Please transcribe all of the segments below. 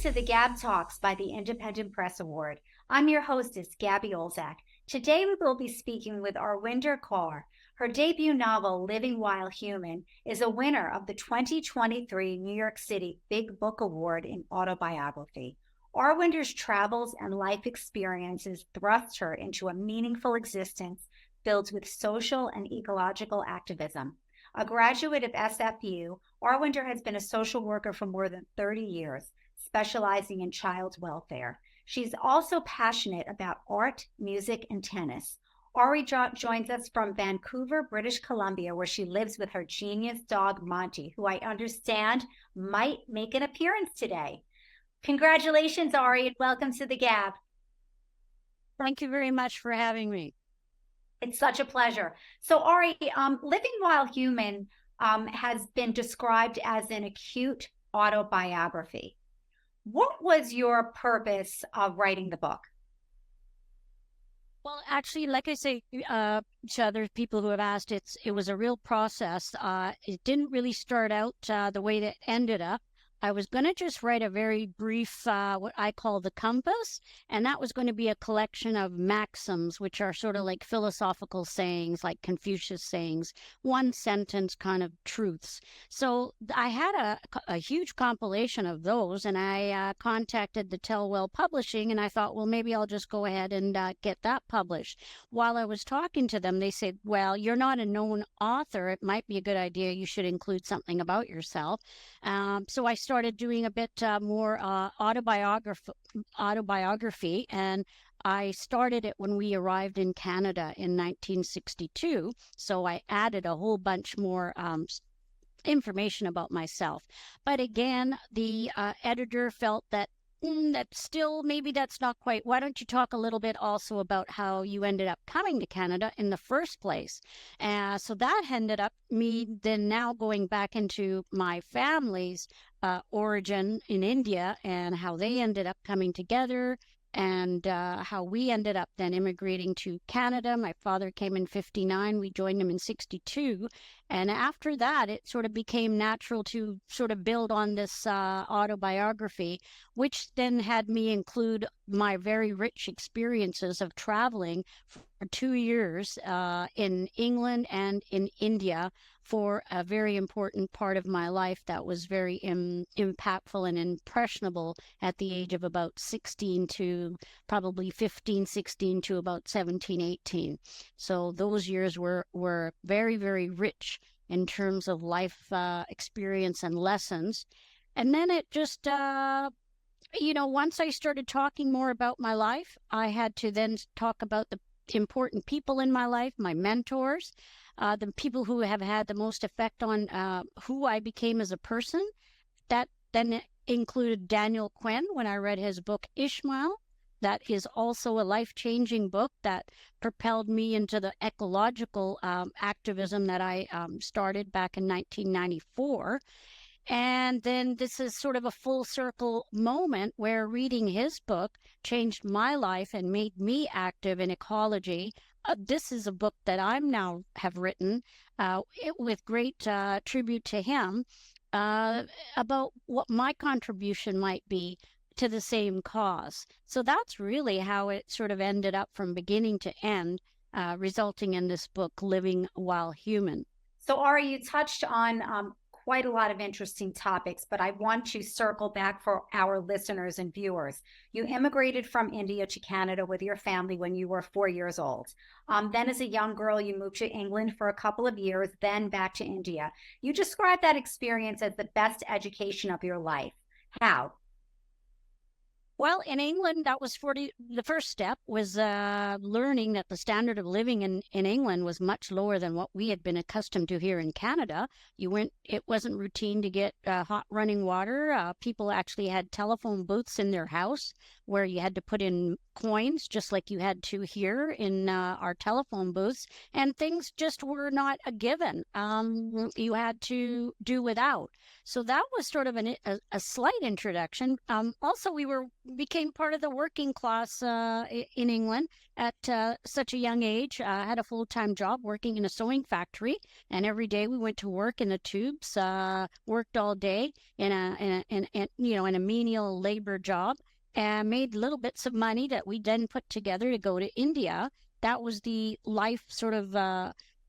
to the GAB Talks by the Independent Press Award. I'm your hostess, Gabby Olczak. Today we will be speaking with Arwinder Kaur. Her debut novel, Living While Human, is a winner of the 2023 New York City Big Book Award in autobiography. Arwinder's travels and life experiences thrust her into a meaningful existence filled with social and ecological activism. A graduate of SFU, Arwinder has been a social worker for more than 30 years, specializing in child welfare. She's also passionate about art, music, and tennis. Ari joins us from Vancouver, British Columbia, where she lives with her genius dog, Monty, who I understand might make an appearance today. Congratulations, Ari, and welcome to the GAB. Thank you very much for having me. It's such a pleasure. So, Ari, Living While Human has been described as an acute autobiography. What was your purpose of writing the book? Well, actually, like I say to other people who have asked, it was a real process. It didn't really start out the way that it ended up. I was going to just write a very brief, what I call the compass, and that was going to be a collection of maxims, which are sort of like philosophical sayings, like Confucius sayings, one sentence kind of truths. So I had a huge compilation of those, and I contacted the Tellwell Publishing, and I thought, well, maybe I'll just go ahead and get that published. While I was talking to them, they said, well, you're not a known author. It might be a good idea. You should include something about yourself. So I started doing a bit more autobiography, and I started it when we arrived in Canada in 1962. So I added a whole bunch more information about myself. But again, the editor felt that that still, maybe that's not quite. Why don't you talk a little bit also about how you ended up coming to Canada in the first place? So that ended up me then now going back into my family's origin in India and how they ended up coming together, and how we ended up then immigrating to Canada. My father came in 59. We joined him in 62. And after that, it sort of became natural to sort of build on this autobiography, which then had me include my very rich experiences of traveling for 2 years in England and in India for a very important part of my life that was very impactful and impressionable at the age of about 16 to probably 15, 16 to about 17, 18. So those years were very, very rich in terms of life experience and lessons. And then it just, once I started talking more about my life, I had to then talk about the important people in my life, my mentors, the people who have had the most effect on who I became as a person. That then included Daniel Quinn when I read his book, Ishmael. That is also a life-changing book that propelled me into the ecological activism that I started back in 1994. And then this is sort of a full circle moment where reading his book changed my life and made me active in ecology. This is a book that I'm now have written with great tribute to him about what my contribution might be to the same cause. So that's really how it sort of ended up from beginning to end, resulting in this book, Living While Human. So, Ari, you touched on quite a lot of interesting topics, but I want to circle back for our listeners and viewers. You immigrated from India to Canada with your family when you were 4 years old. Then as a young girl, you moved to England for a couple of years, then back to India. You described that experience as the best education of your life. How? Well, in England, that was the first step was learning that the standard of living in England was much lower than what we had been accustomed to here in Canada. It wasn't routine to get hot running water. People actually had telephone booths in their house where you had to put in coins, just like you had to here in our telephone booths, and things just were not a given. You had to do without. So that was sort of a slight introduction. Also, we were became part of the working class in England at such a young age. I had a full-time job working in a sewing factory, and every day we went to work in the tubes, worked all day in a menial labor job, and made little bits of money that we then put together to go to India. That was the life sort of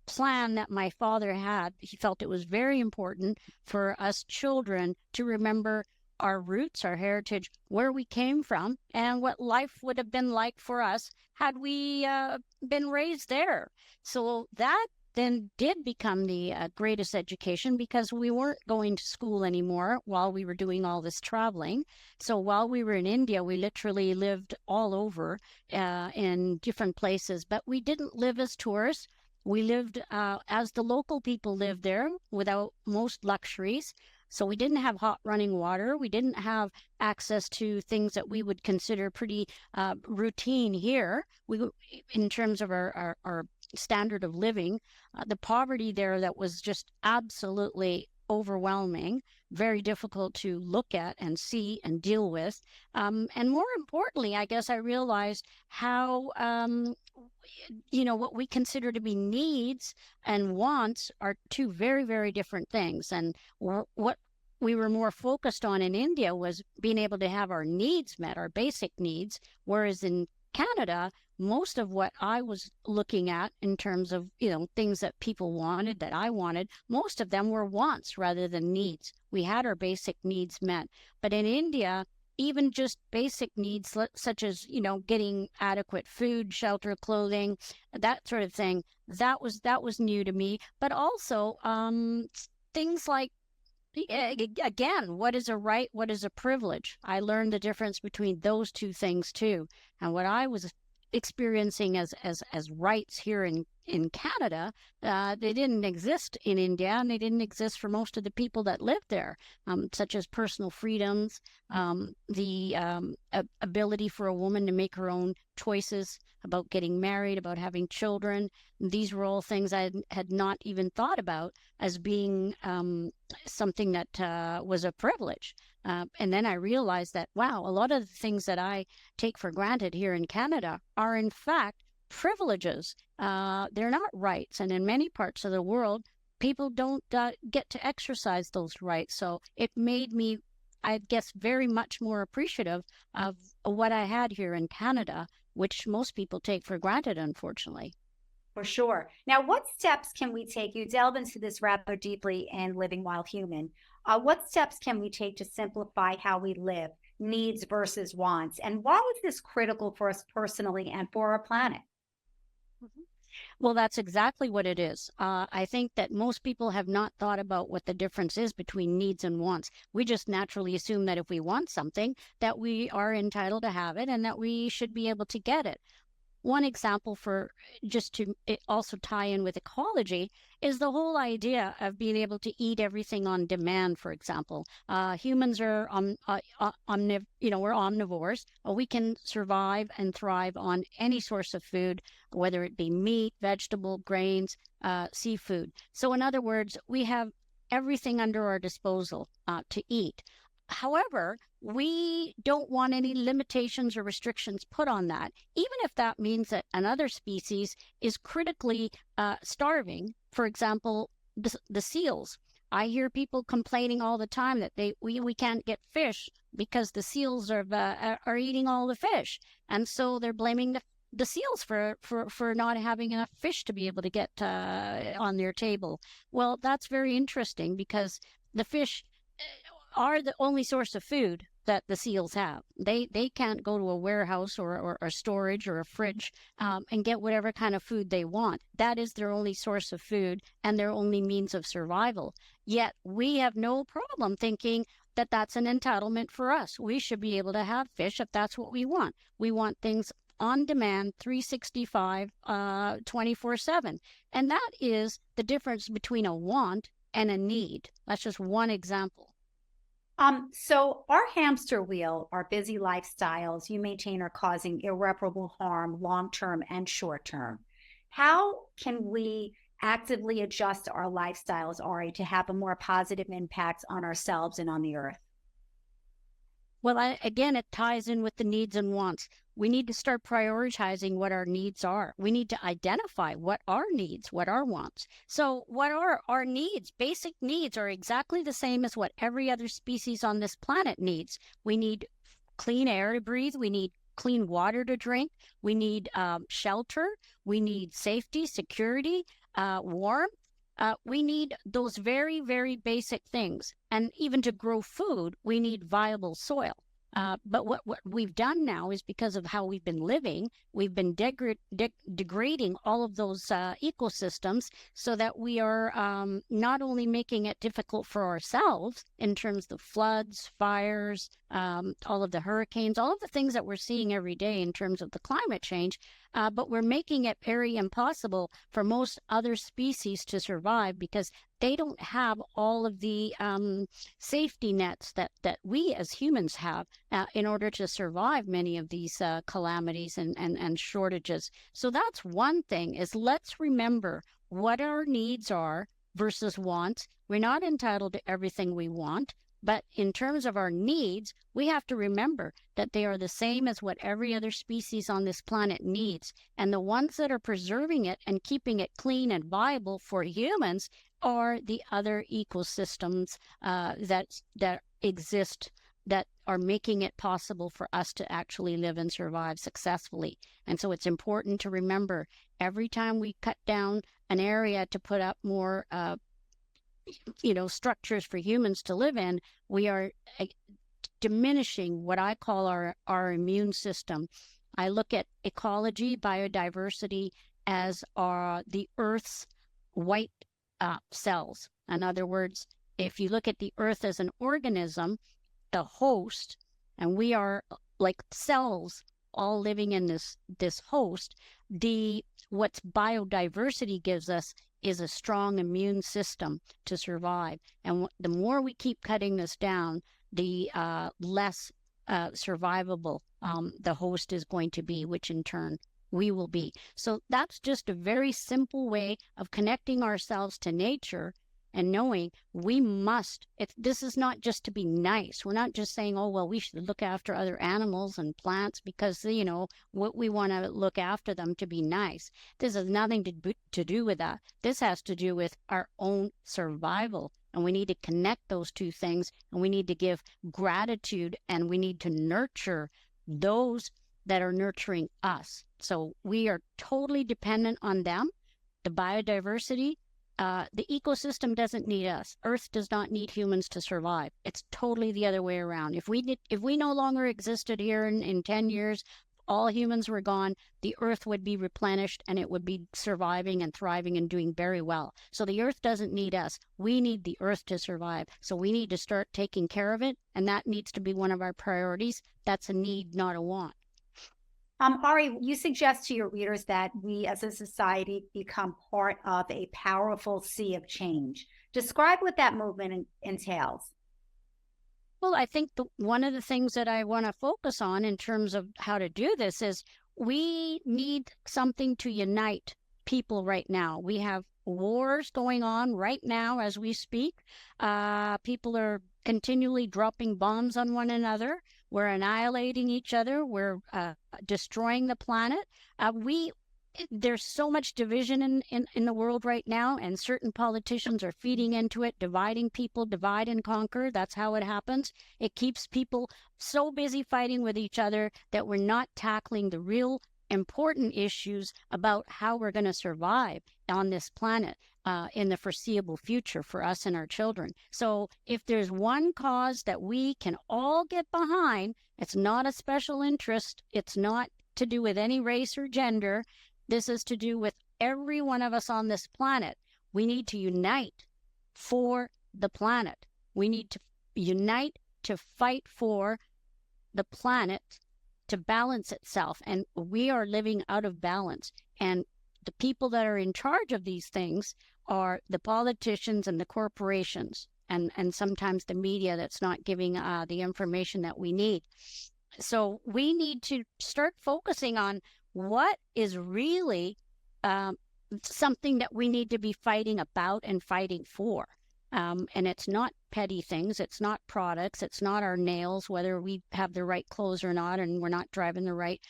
plan that my father had. He felt it was very important for us children to remember our roots, our heritage, where we came from, and what life would have been like for us had we been raised there. So that then did become the greatest education, because we weren't going to school anymore while we were doing all this traveling. So while we were in India, we literally lived all over in different places, but we didn't live as tourists. We lived as the local people lived there, without most luxuries. So we didn't have hot running water. We didn't have access to things that we would consider pretty routine here. In terms of our standard of living, the poverty there, that was just absolutely overwhelming, very difficult to look at and see and deal with. And more importantly, I guess I realized how what we consider to be needs and wants are two very, very different things. And what we were more focused on in India was being able to have our needs met, our basic needs, whereas in Canada, most of what I was looking at in terms of, things that people wanted, that I wanted, most of them were wants rather than needs. We had our basic needs met. But in India, even just basic needs such as, getting adequate food, shelter, clothing, that sort of thing, that was new to me. But also things like, again, what is a right, what is a privilege? I learned the difference between those two things too. And what I was experiencing as rights here in Canada, they didn't exist in India, and they didn't exist for most of the people that lived there, such as personal freedoms, the ability for a woman to make her own choices about getting married, about having children. These were all things I had not even thought about as being something that was a privilege. And then I realized that, wow, a lot of the things that I take for granted here in Canada are in fact privileges. They're not rights. And in many parts of the world, people don't get to exercise those rights. So it made me, I guess, very much more appreciative of what I had here in Canada, which most people take for granted, unfortunately. For sure. Now, what steps can we take? You delve into this rather deeply in Living While Human. What steps can we take to simplify how we live, needs versus wants? And why is this critical for us personally and for our planet? Mhm. Well, that's exactly what it is. I think that most people have not thought about what the difference is between needs and wants. We just naturally assume that if we want something, that we are entitled to have it and that we should be able to get it. One example, for just to also tie in with ecology, is the whole idea of being able to eat everything on demand. For example, humans are we're omnivores. We can survive and thrive on any source of food, whether it be meat, vegetable, grains, seafood. So in other words, we have everything under our disposal to eat. However, we don't want any limitations or restrictions put on that, even if that means that another species is critically starving. For example, the seals. I hear people complaining all the time that we can't get fish because the seals are eating all the fish, and so they're blaming the seals for not having enough fish to be able to get on their table. Well, that's very interesting, because the fish are the only source of food that the seals have. They can't go to a warehouse or a storage or a fridge and get whatever kind of food they want. That is their only source of food and their only means of survival. Yet we have no problem thinking that that's an entitlement for us. We should be able to have fish if that's what we want. We want things on demand, 365, 24/7. And that is the difference between a want and a need. That's just one example. So our hamster wheel, our busy lifestyles you maintain are causing irreparable harm, long-term and short-term. How can we actively adjust our lifestyles, Ari, to have a more positive impact on ourselves and on the earth? Well, again, it ties in with the needs and wants. We need to start prioritizing what our needs are. We need to identify what our needs, what our wants. So, what are our needs? Basic needs are exactly the same as what every other species on this planet needs. We need clean air to breathe. We need clean water to drink. We need shelter. We need safety, security, warmth. We need those very, very basic things. And even to grow food, we need viable soil. But what we've done now is because of how we've been living, we've been degrading all of those ecosystems so that we are not only making it difficult for ourselves in terms of floods, fires, all of the hurricanes, all of the things that we're seeing every day in terms of the climate change, but we're making it very impossible for most other species to survive because they don't have all of the safety nets that we as humans have in order to survive many of these calamities and shortages. So that's one thing, is let's remember what our needs are versus wants. We're not entitled to everything we want. But in terms of our needs, we have to remember that they are the same as what every other species on this planet needs. And the ones that are preserving it and keeping it clean and viable for humans are the other ecosystems that exist, that are making it possible for us to actually live and survive successfully. And so it's important to remember every time we cut down an area to put up more structures for humans to live in, we are diminishing what I call our immune system. I look at ecology, biodiversity as the Earth's white cells. In other words, if you look at the Earth as an organism, the host, and we are like cells all living in this host, what's biodiversity gives us is a strong immune system to survive. And the more we keep cutting this down, the less survivable the host is going to be, which in turn we will be. So that's just a very simple way of connecting ourselves to nature and knowing we must. This is not just to be nice. We're not just saying, oh, well, we should look after other animals and plants because, what we want to look after them to be nice. This has nothing to do with that. This has to do with our own survival. And we need to connect those two things, and we need to give gratitude, and we need to nurture those that are nurturing us. So we are totally dependent on them. The biodiversity, the ecosystem doesn't need us. Earth does not need humans to survive. It's totally the other way around. If we no longer existed here in 10 years, all humans were gone, the Earth would be replenished and it would be surviving and thriving and doing very well. So the Earth doesn't need us. We need the Earth to survive. So we need to start taking care of it, and that needs to be one of our priorities. That's a need, not a want. Ari, you suggest to your readers that we as a society become part of a powerful sea of change. Describe what that movement entails. Well, I think one of the things that I want to focus on in terms of how to do this is we need something to unite people right now. We have wars going on right now as we speak. People are continually dropping bombs on one another. We're annihilating each other. We're destroying the planet. There's so much division in the world right now, and certain politicians are feeding into it, dividing people, divide and conquer. That's how it happens. It keeps people so busy fighting with each other that we're not tackling the real important issues about how we're going to survive on this planet in the foreseeable future for us and our children. So if there's one cause that we can all get behind, it's not a special interest. It's not to do with any race or gender. This is to do with every one of us on this planet. We need to unite for the planet. We need to unite to fight for the planet to balance itself. And we are living out of balance. And the people that are in charge of these things are the politicians and the corporations, and sometimes the media that's not giving the information that we need. So we need to start focusing on what is really something that we need to be fighting about and fighting for. And it's not petty things. It's not products. It's not our nails, whether we have the right clothes or not, and we're not driving the right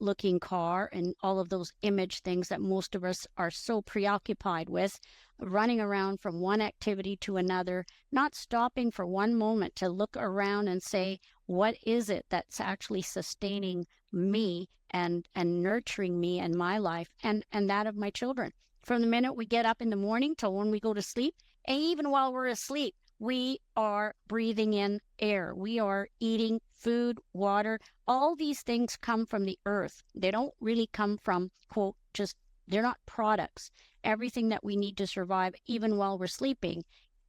looking car, and all of those image things that most of us are so preoccupied with, running around from one activity to another, not stopping for one moment to look around and say, what is it that's actually sustaining me and nurturing me and my life and that of my children? From the minute we get up in the morning till when we go to sleep, and even while we're asleep, we are breathing in air. We are eating food, water. All these things come from the earth. They don't really come from, quote, just, they're not products. Everything that we need to survive, even while we're sleeping,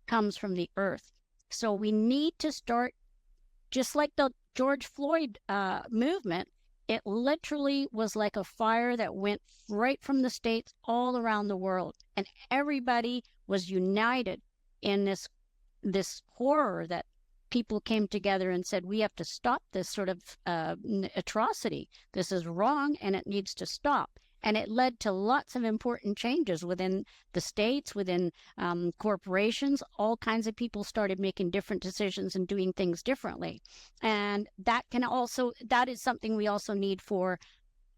comes from the earth. So we need to start, just like the George Floyd movement. It literally was like a fire that went right from the States all around the world. And everybody was united in this horror that people came together and said, we have to stop this sort of atrocity. This is wrong and it needs to stop. And it led to lots of important changes within the states, within corporations. All kinds of people started making different decisions and doing things differently. And that is something we also need for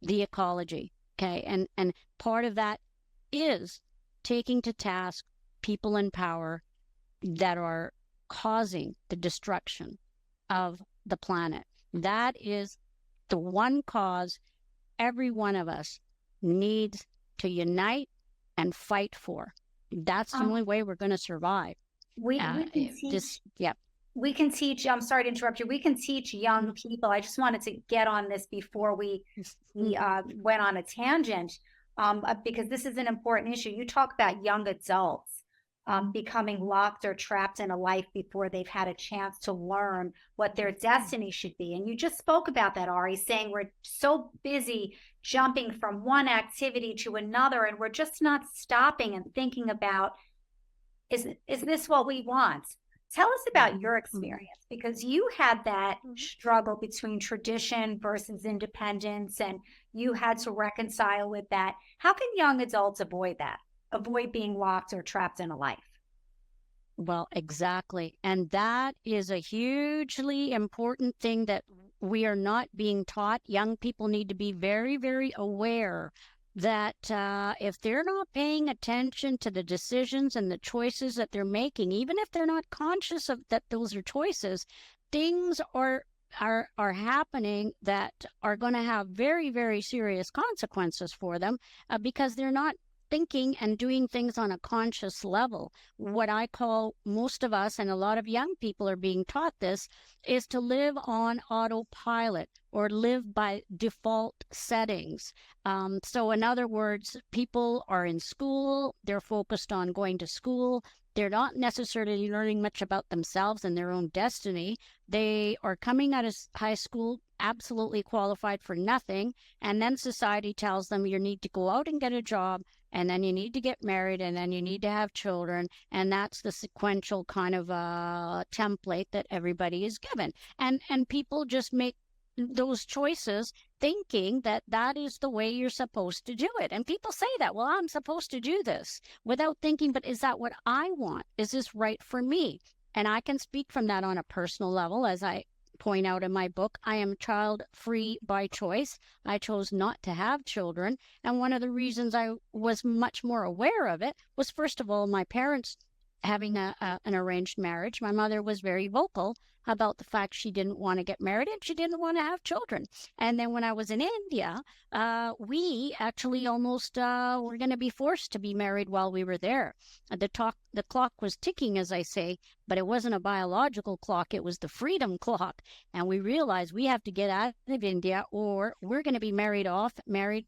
the ecology. Okay. And part of that is taking to task people in power that are causing the destruction of the planet. That is the one cause every one of us needs to unite and fight for. That's the only way we're going to survive. We can teach, I'm sorry to interrupt you. We can teach young people. I just wanted to get on this before we went on a tangent, because this is an important issue. You talk about young adults becoming locked or trapped in a life before they've had a chance to learn what their destiny should be. And you just spoke about that, Ari, saying we're so busy jumping from one activity to another, and we're just not stopping and thinking about, is this what we want? Tell us about your experience, because you had that struggle between tradition versus independence, and you had to reconcile with that. How can young adults avoid that? Avoid being locked or trapped in a life? Well, exactly. And that is a hugely important thing that we are not being taught. Young people need to be very, very aware that if they're not paying attention to the decisions and the choices that they're making, even if they're not conscious of that those are choices, things are happening that are going to have very, very serious consequences for them because they're not thinking and doing things on a conscious level. What I call, most of us and a lot of young people are being taught this, is to live on autopilot or live by default settings. So in other words, people are in school, they're focused on going to school, they're not necessarily learning much about themselves and their own destiny. They are coming out of high school absolutely qualified for nothing, and then society tells them you need to go out and get a job, and then you need to get married, and then you need to have children, and that's the sequential kind of template that everybody is given. And people just make those choices thinking that that is the way you're supposed to do it. And people say that, well, I'm supposed to do this, without thinking, but is that what I want? Is this right for me? And I can speak from that on a personal level. As I point out in my book, I am child free by choice. I chose not to have children. And one of the reasons I was much more aware of it was, first of all, my parents having an arranged marriage. My mother was very vocal about the fact she didn't want to get married and she didn't want to have children. And then when I was in India, we actually almost were going to be forced to be married while we were there. The clock was ticking, as I say, but it wasn't a biological clock. It was the freedom clock. And we realized we have to get out of India or we're going to be married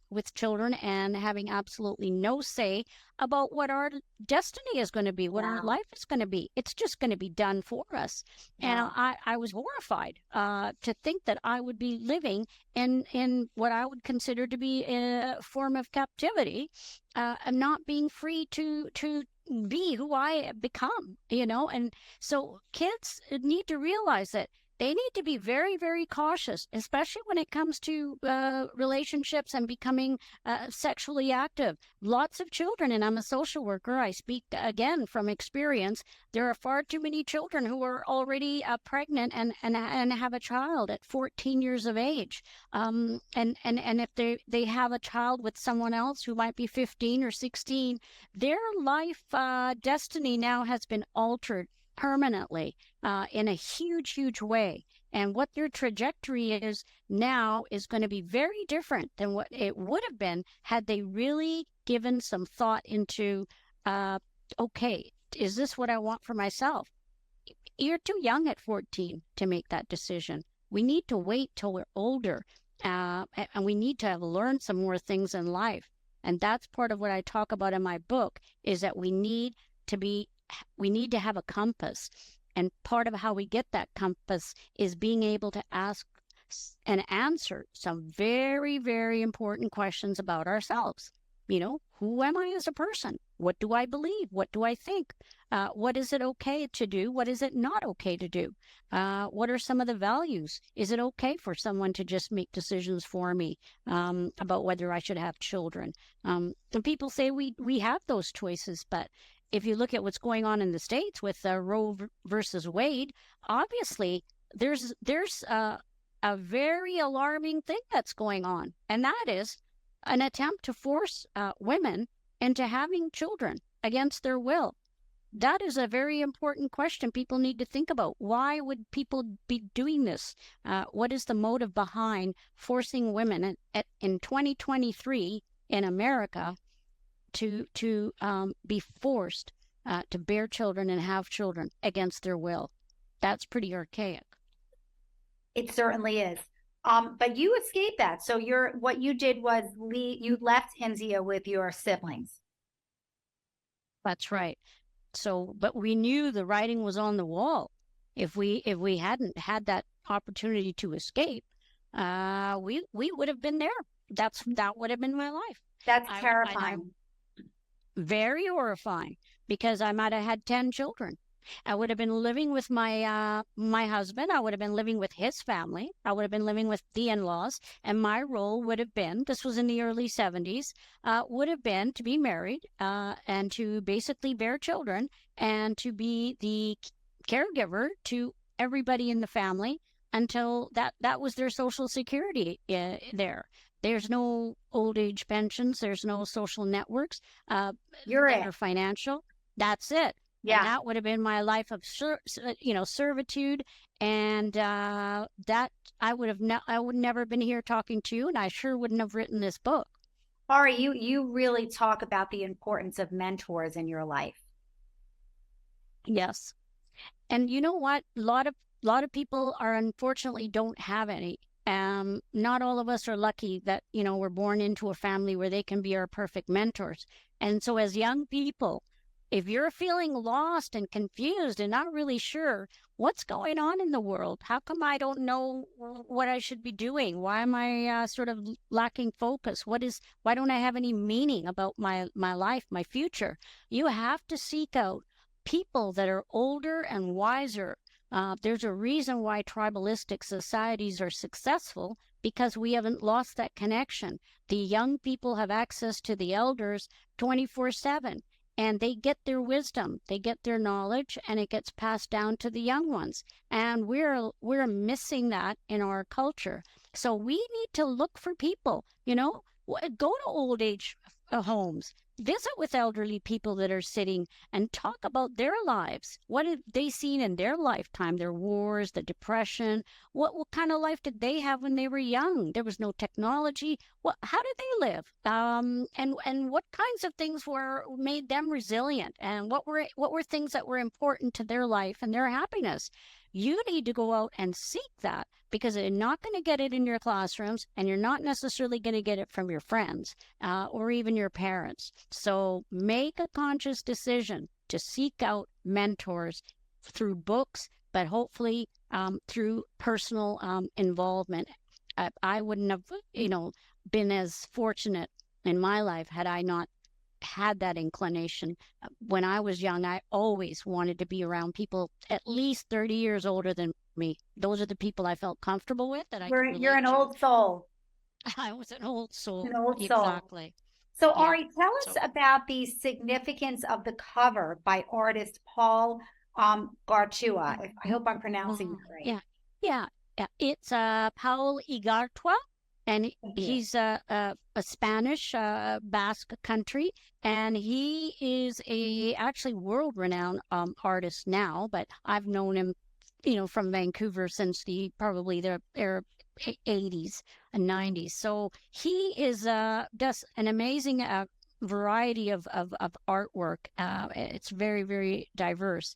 with children and having absolutely no say about what our destiny is going to be, what our life is going to be. It's just going to be done for us. And I was horrified to think that I would be living in what I would consider to be a form of captivity, and not being free to be who I become, And so kids need to realize that they need to be very, very cautious, especially when it comes to relationships and becoming sexually active. Lots of children, and I'm a social worker, I speak again from experience. There are far too many children who are already pregnant and have a child at 14 years of age. And if they have a child with someone else who might be 15 or 16, their life destiny now has been altered permanently in a huge, huge way. And what their trajectory is now is going to be very different than what it would have been had they really given some thought into, okay, is this what I want for myself? You're too young at 14 to make that decision. We need to wait till we're older, and we need to have learned some more things in life. And that's part of what I talk about in my book, is that we need to have a compass. And part of how we get that compass is being able to ask and answer some very, very important questions about ourselves. Who am I as a person? What do I believe? What do I think? What is it okay to do? What is it not okay to do? What are some of the values? Is it okay for someone to just make decisions for me about whether I should have children? And people say we have those choices, but if you look at what's going on in the States with Roe versus Wade, obviously there's a very alarming thing that's going on, and that is an attempt to force women into having children against their will. That is a very important question people need to think about. Why would people be doing this? What is the motive behind forcing women in 2023 in America to be forced to bear children and have children against their will? That's pretty archaic. It certainly is. But you escaped that. So what you did was you left India with your siblings. That's right. So, but we knew the writing was on the wall. If we hadn't had that opportunity to escape, we would have been there. That would have been my life. That's terrifying. Very horrifying, because I might have had 10 children. I would have been living with my husband. I would have been living with his family. I would have been living with the in-laws. And my role would have been, this was in the early 70s, would have been to be married and to basically bear children and to be the caregiver to everybody in the family until that was their social security there. There's no old age pensions. There's no social networks. You're it. Or financial. That's it. Yeah. And that would have been my life of servitude, and that I would never been here talking to you, and I sure wouldn't have written this book. Ari, you really talk about the importance of mentors in your life. Yes, and you know what? A lot of people unfortunately don't have any. Not all of us are lucky that we're born into a family where they can be our perfect mentors. And so, as young people, if you're feeling lost and confused and not really sure what's going on in the world, how come I don't know what I should be doing? Why am I sort of lacking focus? Why don't I have any meaning about my life, my future? You have to seek out people that are older and wiser. There's a reason why tribalistic societies are successful, because we haven't lost that connection. The young people have access to the elders 24/7. And they get their wisdom, they get their knowledge, and it gets passed down to the young ones. And we're missing that in our culture. So we need to look for people, go to old age homes, visit with elderly people that are sitting and talk about their lives. What have they seen in their lifetime? Their wars, the depression. What kind of life did they have when they were young? There was no technology. How did they live? And what kinds of things made them resilient? And what were things that were important to their life and their happiness? You need to go out and seek that, because you're not going to get it in your classrooms, and you're not necessarily going to get it from your friends or even your parents. So make a conscious decision to seek out mentors through books, but hopefully through personal involvement. I wouldn't have, been as fortunate in my life had I not had that inclination. When I was young, I always wanted to be around people at least 30 years older than me. Those are the people I felt comfortable with that I could You're relate an to. old soul, I was an old an soul. old soul. Exactly. So, Yeah. Ari, tell us So, about the significance of the cover by artist Paul Gartua. I hope I'm pronouncing oh, that right. yeah. Yeah. Yeah. It's Paul Igartua, and Thank you. he's a Spanish Basque country, and he is a actually world-renowned artist now, but I've known him, from Vancouver since probably their 80s and 90s. So he is does an amazing variety of artwork. It's very, very diverse.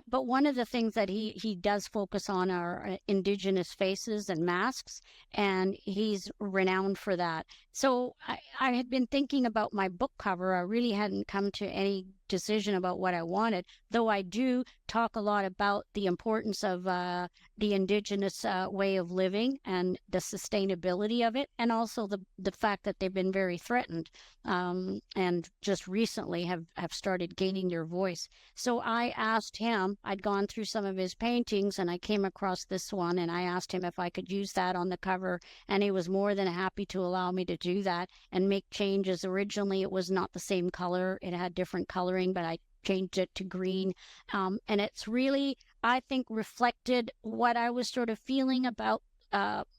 But one of the things that he does focus on are indigenous faces and masks, and he's renowned for that. So I had been thinking about my book cover. I really hadn't come to any decision about what I wanted, though I do talk a lot about the importance of the indigenous way of living and the sustainability of it, and also the fact that they've been very threatened, and just recently have started gaining their voice. So I asked him, I'd gone through some of his paintings and I came across this one, and I asked him if I could use that on the cover, and he was more than happy to allow me to do that and make changes. Originally, it was not the same color, it had different coloring, but I changed it to green. And it's really, I think, reflected what I was sort of feeling about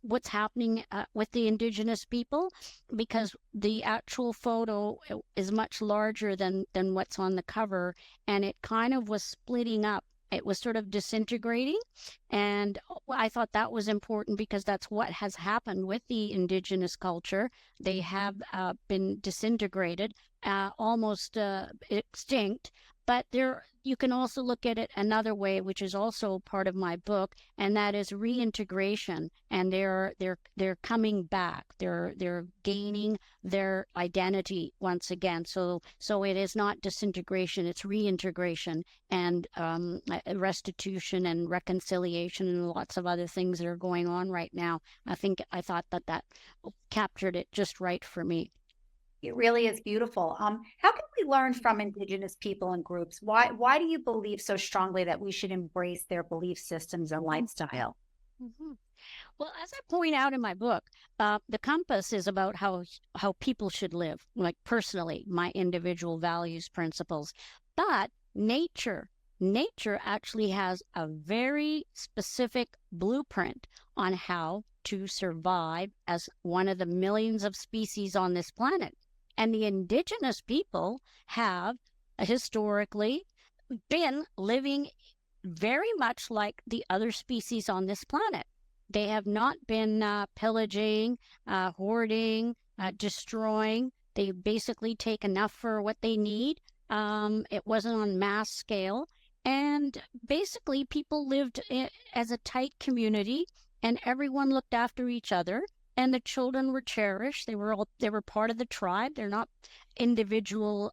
what's happening with the indigenous people, because the actual photo is much larger than what's on the cover, and it kind of was splitting up. It was sort of disintegrating, and I thought that was important because that's what has happened with the indigenous culture. They have been disintegrated, almost extinct. But you can also look at it another way, which is also part of my book, and that is reintegration. And they're coming back. They're gaining their identity once again. So it is not disintegration; it's reintegration and restitution and reconciliation and lots of other things that are going on right now. I thought that captured it just right for me. It really is beautiful. How can we learn from Indigenous people and groups? Why do you believe so strongly that we should embrace their belief systems and lifestyle? Mhm. Well, as I point out in my book, the compass is about how people should live, like personally, my individual values, principles. But nature actually has a very specific blueprint on how to survive as one of the millions of species on this planet. And the indigenous people have historically been living very much like the other species on this planet. They have not been pillaging, hoarding, destroying. They basically take enough for what they need. It wasn't on mass scale. And basically, people lived as a tight community, and everyone looked after each other. And the children were cherished. They were part of the tribe. They're not individual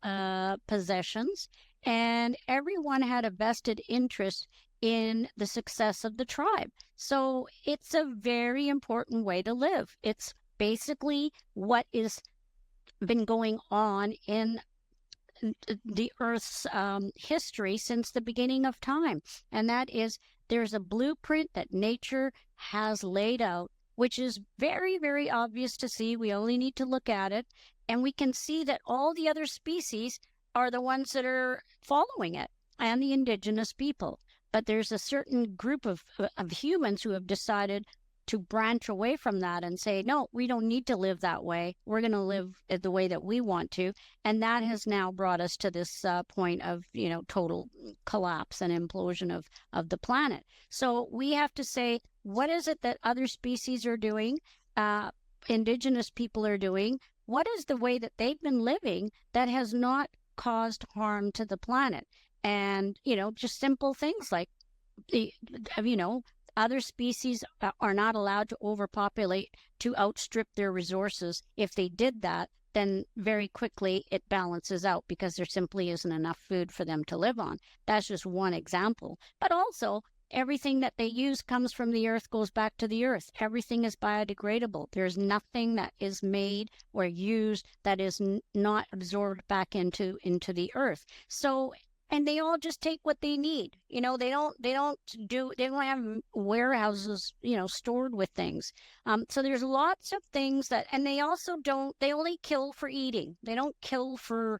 possessions, and everyone had a vested interest in the success of the tribe. So it's a very important way to live. It's basically what is been going on in the Earth's history since the beginning of time. And that is, there's a blueprint that nature has laid out, which is very, very obvious to see. We only need to look at it, and we can see that all the other species are the ones that are following it, and the indigenous people. But there's a certain group of humans who have decided to branch away from that and say, no, we don't need to live that way. We're going to live the way that we want to. And that has now brought us to this point of, total collapse and implosion of the planet. So we have to say, what is it that other species are doing? Indigenous people are doing? What is the way that they've been living that has not caused harm to the planet? And, just simple things like, other species are not allowed to overpopulate to outstrip their resources. If they did that, then very quickly it balances out because there simply isn't enough food for them to live on. That's just one example. But also, everything that they use comes from the earth, goes back to the earth. Everything is biodegradable. There's nothing that is made or used that is not absorbed back into the earth. So and they all just take what they need. They don't have warehouses, stored with things. So there's lots of things and they also they only kill for eating. They don't kill for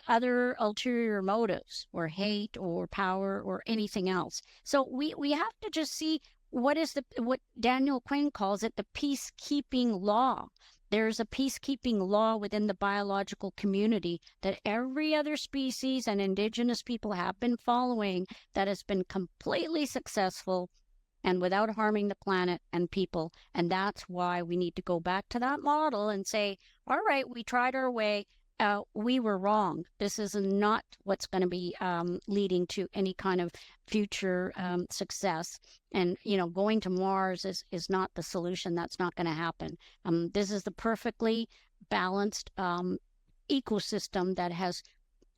other ulterior motives or hate or power or anything else. So we have to just see what Daniel Quinn calls it, the peacekeeping law. There's a peacekeeping law within the biological community that every other species and indigenous people have been following that has been completely successful and without harming the planet and people. And that's why we need to go back to that model and say, all right, we tried our way. We were wrong. This is not what's going to be leading to any kind of future success. And, going to Mars is not the solution. That's not going to happen. This is the perfectly balanced ecosystem that has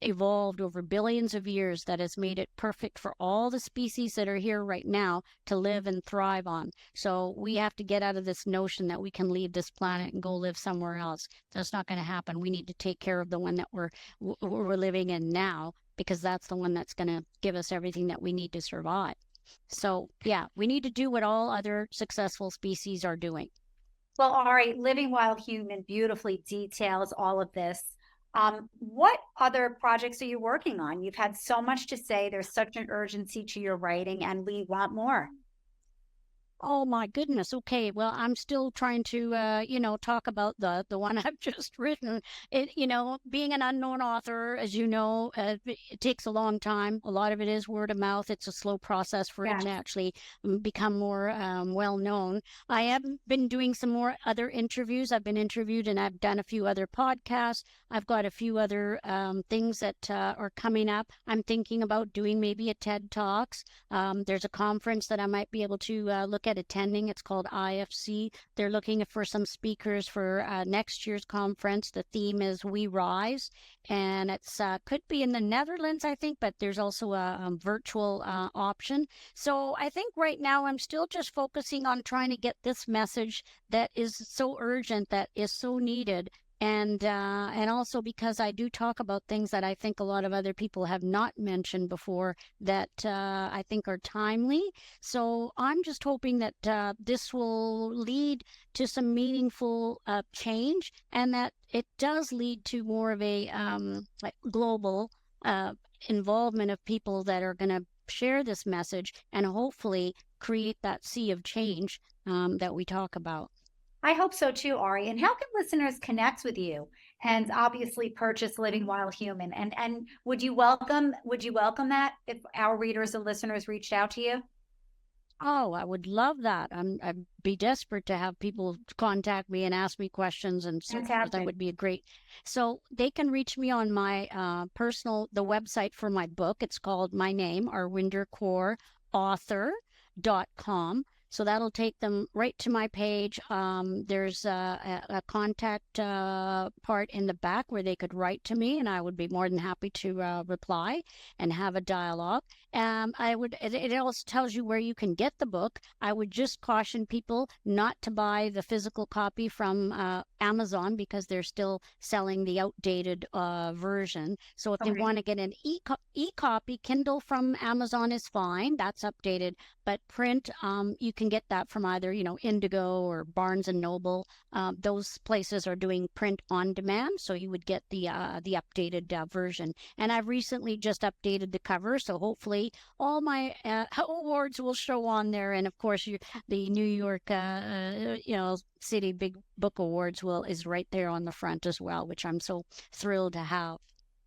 evolved over billions of years, that has made it perfect for all the species that are here right now to live and thrive on. So we have to get out of this notion that we can leave this planet and go live somewhere else. That's not going to happen. We need to take care of the one that we're living in now, because that's the one that's going to give us everything that we need to survive. So yeah, we need to do what all other successful species are doing. Well, Ari, Living Wild Human beautifully details all of this. What other projects are you working on? You've had so much to say. There's such an urgency to your writing, and we want more. Oh my goodness. Okay. Well, I'm still trying to, talk about the one I've just written. Being an unknown author, as you know, it takes a long time. A lot of it is word of mouth. It's a slow process for it to actually become more well known. I have been doing some more other interviews. I've been interviewed, and I've done a few other podcasts. I've got a few other things that are coming up. I'm thinking about doing maybe a TED Talks. There's a conference that I might be able to look at attending. It's called IFC. They're looking for some speakers for next year's conference. The theme is We Rise, and it's could be in the Netherlands, I think, but there's also a virtual option. So I think right now I'm still just focusing on trying to get this message that is so urgent, that is so needed. And also because I do talk about things that I think a lot of other people have not mentioned before that I think are timely. So I'm just hoping that this will lead to some meaningful change, and that it does lead to more of a global involvement of people that are going to share this message and hopefully create that sea of change that we talk about. I hope so too, Ari. And how can listeners connect with you and obviously purchase Living Wild Human? And would you welcome that if our readers and listeners reached out to you? Oh, I would love that. I'd be desperate to have people contact me and ask me questions, and so that would be a great. So they can reach me on my the website for my book. It's called my name, Arwinder Kaur, author.com. So that'll take them right to my page. There's a contact part in the back where they could write to me, and I would be more than happy to reply and have a dialogue. It also tells you where you can get the book. I would just caution people not to buy the physical copy from Amazon, because they're still selling the outdated version. So if they want to get an e-copy, Kindle from Amazon is fine. That's updated. But print, you can get that from either, Indigo or Barnes and Noble. Those places are doing print on demand, so you would get the updated version. And I've recently just updated the cover, so hopefully all my awards will show on there. And of course, the New York, City Big Book Awards is right there on the front as well, which I'm so thrilled to have.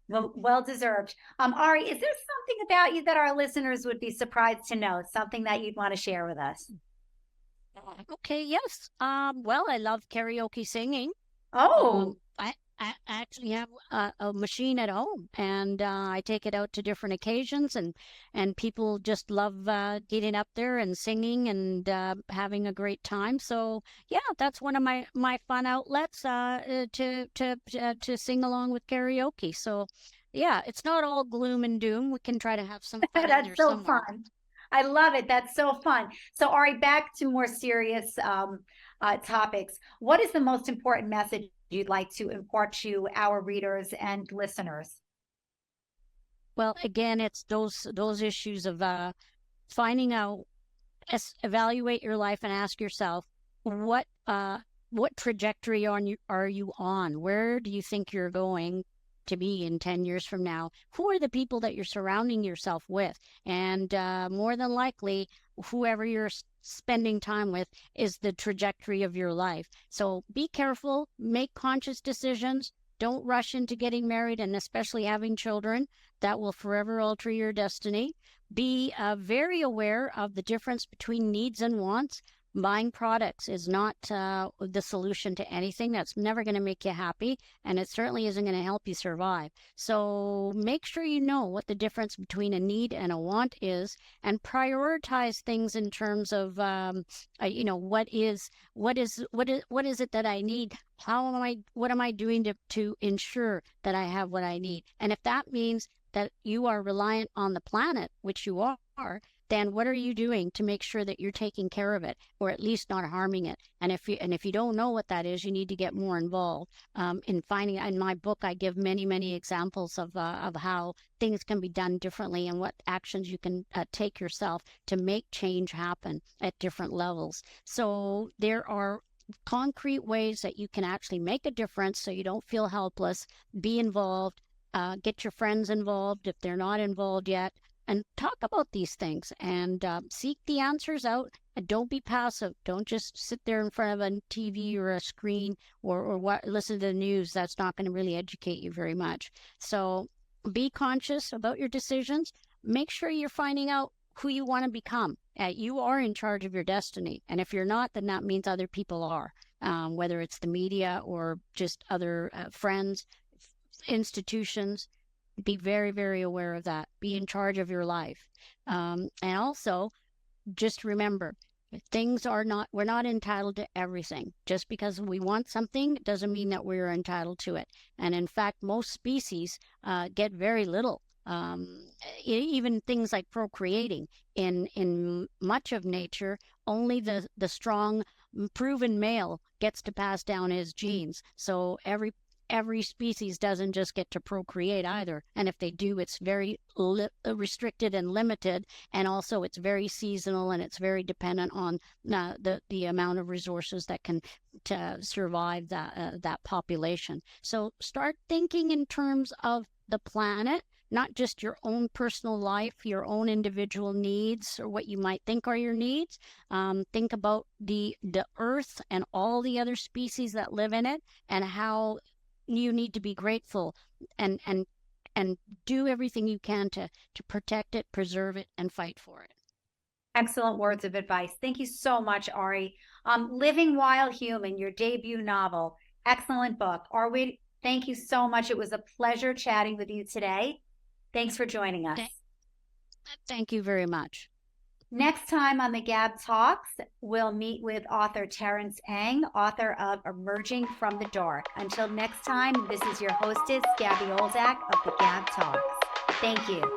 Well deserved. Ari, is there something about you that our listeners would be surprised to know? Something that you'd want to share with us? Okay, yes. Well, I love karaoke singing. Oh. I actually have a machine at home, and I take it out to different occasions, and people just love getting up there and singing and having a great time. So yeah, that's one of my fun outlets to sing along with karaoke. So yeah, it's not all gloom and doom. We can try to have some fun. That's so fun. I love it. That's so fun. So Ari, back to more serious topics. What is the most important message you'd like to impart to our readers and listeners? Well, again, it's those issues of finding out, evaluate your life and ask yourself, what trajectory are you on? Where do you think you're going to be in 10 years from now? Who are the people that you're surrounding yourself with? And more than likely, whoever you're spending time with is the trajectory of your life. So be careful, make conscious decisions. Don't rush into getting married and especially having children. That will forever alter your destiny. Be very aware of the difference between needs and wants. Buying products is not the solution to anything. That's never going to make you happy, and it certainly isn't going to help you survive. So make sure you know what the difference between a need and a want is, and prioritize things in terms of, what is it that I need? What am I doing to ensure that I have what I need? And if that means that you are reliant on the planet, which you are, then what are you doing to make sure that you're taking care of it, or at least not harming it? And if you don't know what that is, you need to get more involved in finding. In my book, I give many examples of how things can be done differently and what actions you can take yourself to make change happen at different levels. So there are concrete ways that you can actually make a difference, so you don't feel helpless. Be involved. Get your friends involved if they're not involved yet, and talk about these things and seek the answers out. And don't be passive. Don't just sit there in front of a TV or a screen or listen to the news. That's not going to really educate you very much. So be conscious about your decisions. Make sure you're finding out who you want to become. You are in charge of your destiny. And if you're not, then that means other people are, whether it's the media or just other friends, institutions. Be very aware of that. Be in charge of your life. And also, just remember, we're not entitled to everything. Just because we want something doesn't mean that we're entitled to it. And in fact, most species get very little. Even things like procreating in much of nature, only the strong, proven male gets to pass down his genes. So every species doesn't just get to procreate either. And if they do, it's very restricted and limited. And also it's very seasonal, and it's very dependent on the amount of resources that can to survive that population. So start thinking in terms of the planet, not just your own personal life, your own individual needs, or what you might think are your needs. Think about the earth and all the other species that live in it, and how you need to be grateful and do everything you can to protect it, preserve it, and fight for it. Excellent words of advice. Thank you so much, Ari. Living While Human, your debut novel. Excellent book. Ari, thank you so much. It was a pleasure chatting with you today. Thanks for joining us. Thank you very much. Next time on the GAB Talks, we'll meet with author Terrence Eng, author of Emerging from the Dark. Until next time, this is your hostess, Gabby Olczak of the GAB Talks. Thank you.